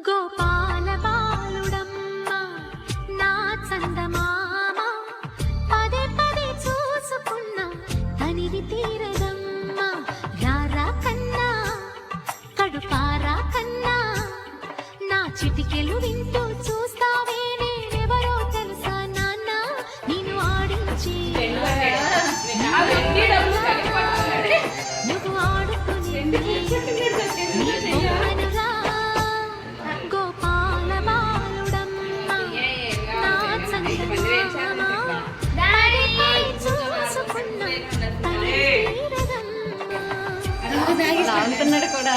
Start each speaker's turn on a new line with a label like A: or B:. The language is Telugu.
A: గోపాల బాలుడమ్మ నా చందమామ పదే పదే చూసుకున్న తనివి తీరదమ్మ రారా కన్నా కడుపారా కన్నా నా చిటికెలు వింటూ చూస్తావే నేనెవరో తెలుసా నాన్న నేను ఆడించి నువ్వు ఆడుకుని గోపాల బాలుడమ్మ నా చందమామ పదే చూసుకున్న తనివి తీరదమ్మ
B: అంటున్నాడు కూడా.